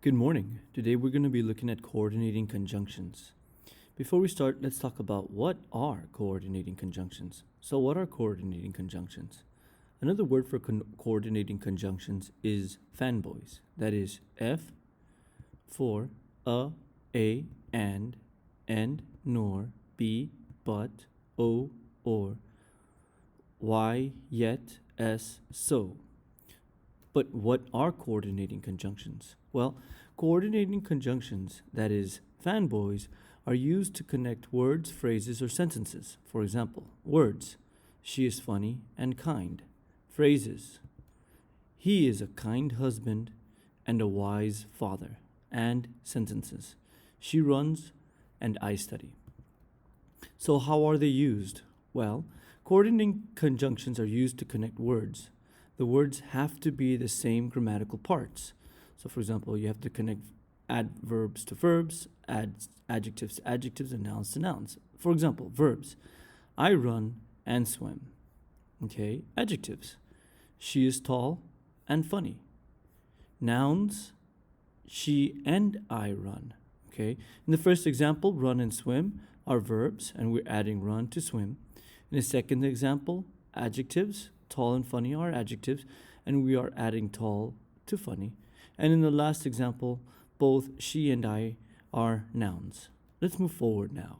Good morning. Today we're going to be looking at coordinating conjunctions. Before we start, let's talk about what are coordinating conjunctions. So, what are coordinating conjunctions? Another word for coordinating conjunctions is fanboys. That is F for a, and, nor, b, but, o, or, y, yet, s, so. But what are coordinating conjunctions? Well, coordinating conjunctions, that is, fanboys, are used to connect words, phrases, or sentences. For example, words, she is funny and kind. Phrases, he is a kind husband and a wise father. And sentences, she runs and I study. So, how are they used? Well, coordinating conjunctions are used to connect words. The words have to be the same grammatical parts. So, for example, you have to connect adverbs to verbs, add adjectives to adjectives, and nouns to nouns. For example, verbs, I run and swim. Okay, adjectives, she is tall and funny. Nouns, she and I run. Okay, in the first example, run and swim are verbs, and we're adding run to swim. In the second example, adjectives, tall and funny are adjectives, and we are adding tall to funny. And in the last example, both she and I are nouns. Let's move forward now.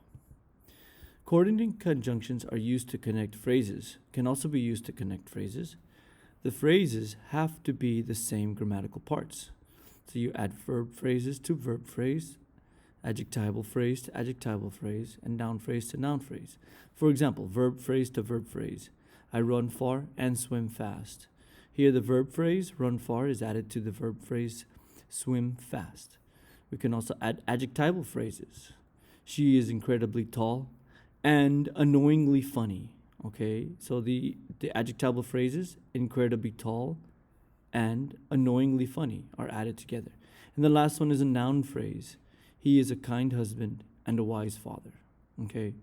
Coordinating conjunctions are used to connect phrases, can also be used to connect phrases. The phrases have to be the same grammatical parts. So you add verb phrases to verb phrase, adjectival phrase to adjectival phrase, and noun phrase to noun phrase. For example, verb phrase to verb phrase. I run far and swim fast. Here the verb phrase, run far, is added to the verb phrase, swim fast. We can also add adjectival phrases. She is incredibly tall and annoyingly funny. Okay, so the adjectival phrases, incredibly tall and annoyingly funny, are added together. And the last one is a noun phrase. He is a kind husband and a wise father. Okay,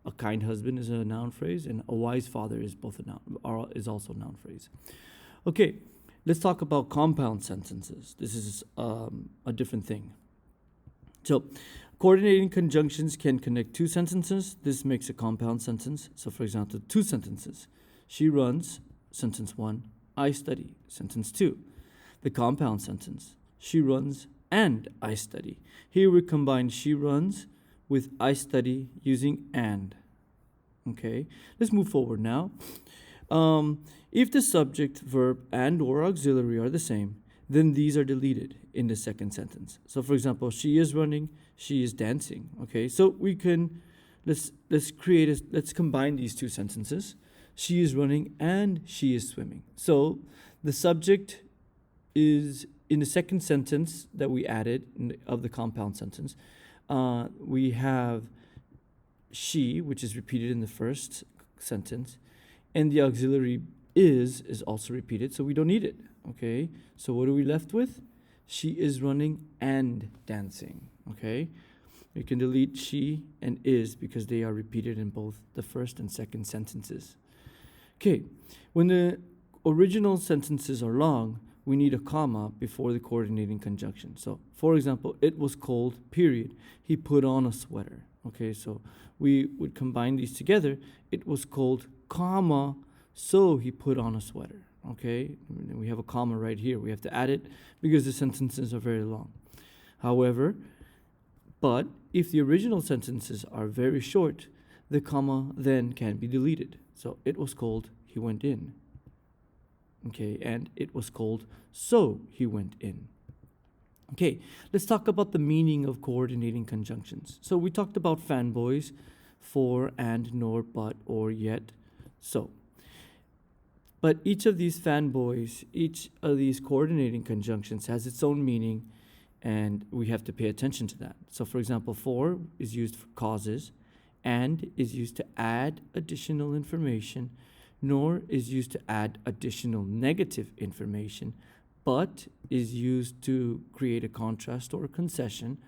a kind husband is a noun phrase, and a wise father is both a noun, or is also a noun phrase. Okay, let's talk about compound sentences. This is a different thing. So, coordinating conjunctions can connect two sentences. This makes a compound sentence. So, for example, two sentences. She runs, sentence one. I study, sentence two. The compound sentence. She runs and I study. Here we combine she runs with I study using and. Okay, let's move forward now. If the subject, verb, and or auxiliary are the same, then these are deleted in the second sentence. So, for example, she is running, she is dancing. Okay, so we can let's combine these two sentences. She is running and she is swimming. So the subject is in the second sentence that we added of the compound sentence. We have she, which is repeated in the first sentence, and the auxiliary is also repeated, so we don't need it. Okay, so what are we left with? She is running and dancing. Okay, you can delete she and is because they are repeated in both the first and second sentences. Okay, when the original sentences are long, we need a comma before the coordinating conjunction. So, for example, it was cold, period. He put on a sweater. Okay, so we would combine these together. It was cold, comma, so he put on a sweater. Okay, and we have a comma right here. We have to add it because the sentences are very long. However, but if the original sentences are very short, the comma then can be deleted. So it was cold, he went in. Okay, and it was cold, so he went in. Okay, let's talk about the meaning of coordinating conjunctions. So we talked about fanboys, for, and, nor, but, or, yet, so. But each of these fanboys, each of these coordinating conjunctions has its own meaning, and we have to pay attention to that. So, for example, for is used for causes, and is used to add additional information, nor is used to add additional negative information, but is used to create a contrast or a concession,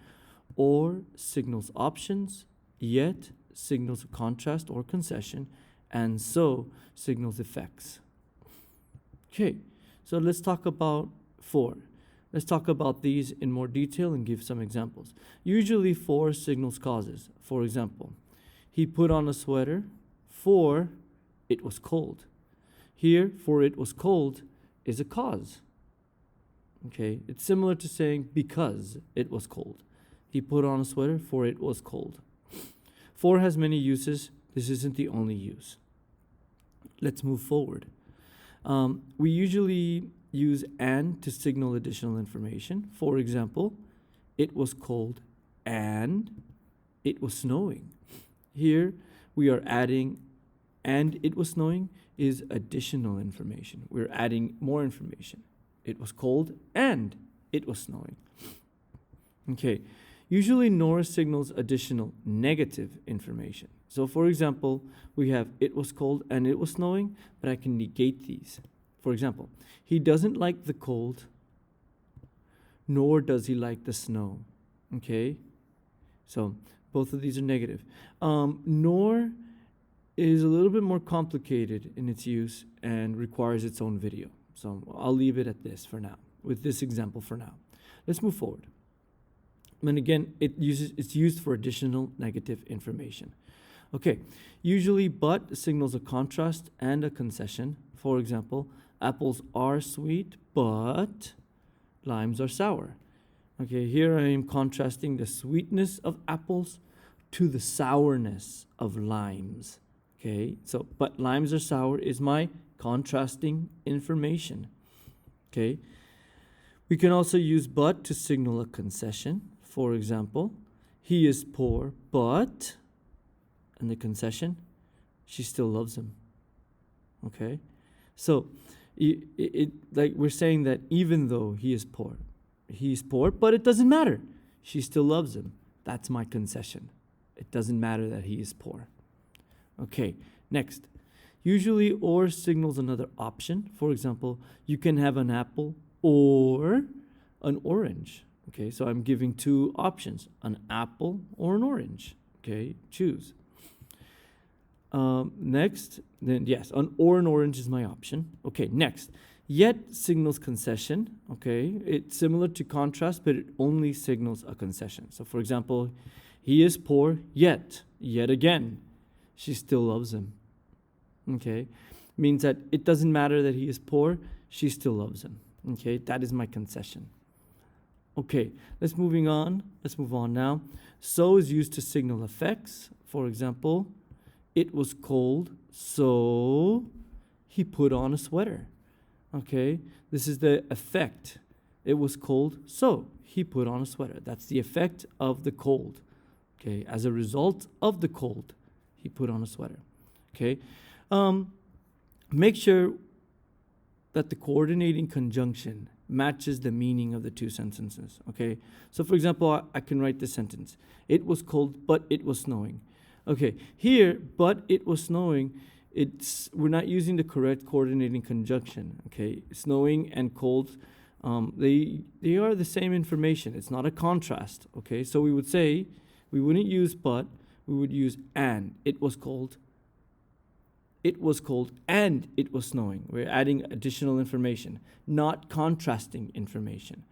or signals options, yet signals a contrast or concession, and so signals effects. Okay, so let's talk about for. Let's talk about these in more detail and give some examples. Usually for signals causes. For example, he put on a sweater for it was cold. Here, for it was cold is a cause. Okay, it's similar to saying because it was cold. He put on a sweater for it was cold. For has many uses. This isn't the only use. Let's move forward. We usually use and to signal additional information. For example, it was cold and it was snowing. Here we are adding and it was snowing is additional information. We're adding more information. It was cold and it was snowing. Okay, usually nor signals additional negative information. So for example, we have it was cold and it was snowing, but I can negate these. For example, he doesn't like the cold, nor does he like the snow. Okay, so both of these are negative. Nor is a little bit more complicated in its use and requires its own video. So I'll leave it at this for now, with this example for now. Let's move forward. And again, it's used for additional negative information. Okay, usually but signals a contrast and a concession. For example, apples are sweet, but limes are sour. Okay, here I am contrasting the sweetness of apples to the sourness of limes. Okay, so but limes are sour is my contrasting information. Okay, we can also use but to signal a concession. For example, he is poor, but, and the concession, she still loves him. Okay, so like we're saying that even though he's poor, but it doesn't matter. She still loves him. That's my concession. It doesn't matter that he is poor. Okay, next. Usually or signals another option. For example, you can have an apple or an orange. Okay, so I'm giving two options, an apple or an orange. Okay, choose. Next, then yes, an orange is my option. Okay, next. Yet signals concession. Okay, it's similar to contrast, but it only signals a concession. So for example, he is poor, yet again, she still loves him. Okay, means that it doesn't matter that he is poor, she still loves him. Okay, that is my concession. Okay, let's move on now. So is used to signal effects. For example, it was cold, so he put on a sweater. Okay, this is the effect. It was cold, so he put on a sweater. That's the effect of the cold. Okay, as a result of the cold, he put on a sweater. Okay, make sure that the coordinating conjunction matches the meaning of the two sentences. Okay, so for example, I can write this sentence. It was cold, but it was snowing. Okay, here, but it was snowing, we're not using the correct coordinating conjunction. Okay, snowing and cold, they are the same information. It's not a contrast. Okay, so we would say, we wouldn't use but, we would use and. It was cold and it was snowing. We're adding additional information, not contrasting information.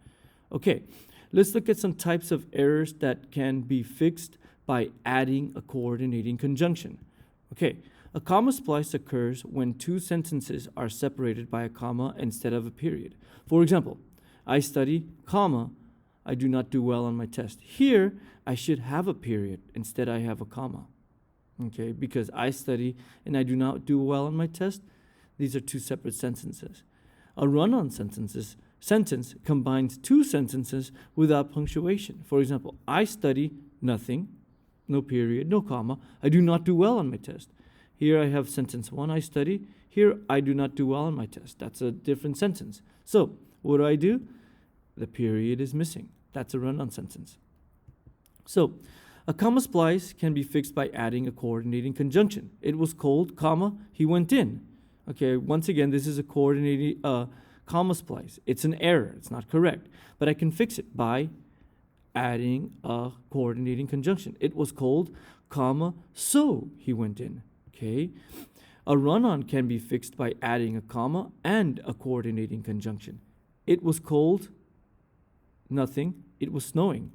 Okay, let's look at some types of errors that can be fixed by adding a coordinating conjunction. Okay, a comma splice occurs when two sentences are separated by a comma instead of a period. For example, I study, comma, I do not do well on my test. Here, I should have a period. Instead, I have a comma. Okay, because I study and I do not do well on my test. These are two separate sentences. A run-on sentence combines two sentences without punctuation. For example, I study nothing, no period, no comma. I do not do well on my test. Here I have sentence one, I study. Here, I do not do well on my test. That's a different sentence. So, what do? The period is missing. That's a run-on sentence. So, a comma splice can be fixed by adding a coordinating conjunction. It was cold, comma, he went in. Okay, once again, this is a coordinating comma splice. It's an error. It's not correct. But I can fix it by adding a coordinating conjunction. It was cold, comma, so he went in. Okay, a run-on can be fixed by adding a comma and a coordinating conjunction. It was cold, nothing, it was snowing.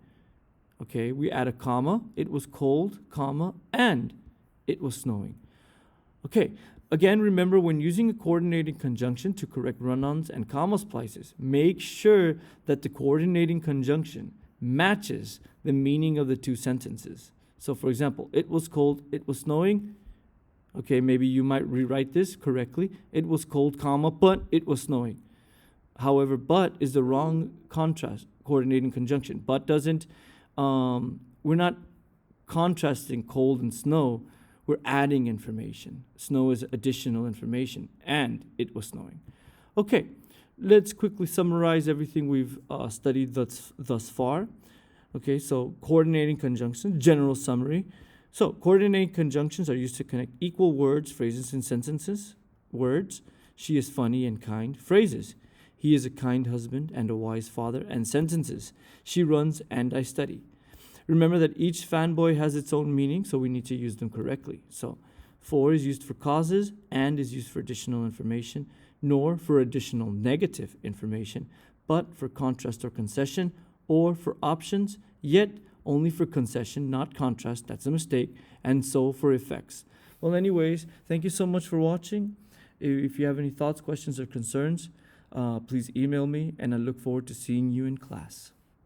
Okay, we add a comma, it was cold, comma, and it was snowing. Okay, again, remember when using a coordinating conjunction to correct run-ons and comma splices, make sure that the coordinating conjunction matches the meaning of the two sentences. So for example, it was cold, it was snowing. Okay, maybe you might rewrite this correctly. It was cold, comma, but it was snowing. However, but is the wrong contrast coordinating conjunction. But doesn't, we're not contrasting cold and snow. We're adding information. Snow is additional information, and it was snowing. Okay, let's quickly summarize everything we've studied thus far. Okay, so coordinating conjunctions, general summary. So coordinating conjunctions are used to connect equal words, phrases, and sentences. Words, she is funny and kind. Phrases, he is a kind husband and a wise father. And sentences, she runs and I study. Remember that each fanboy has its own meaning, so we need to use them correctly. So for is used for causes, and is used for additional information, nor for additional negative information, but for contrast or concession, or for options, yet only for concession, not contrast. That's a mistake. And so for effects. Well, anyways, thank you so much for watching. If you have any thoughts, questions, or concerns, please email me, and I look forward to seeing you in class.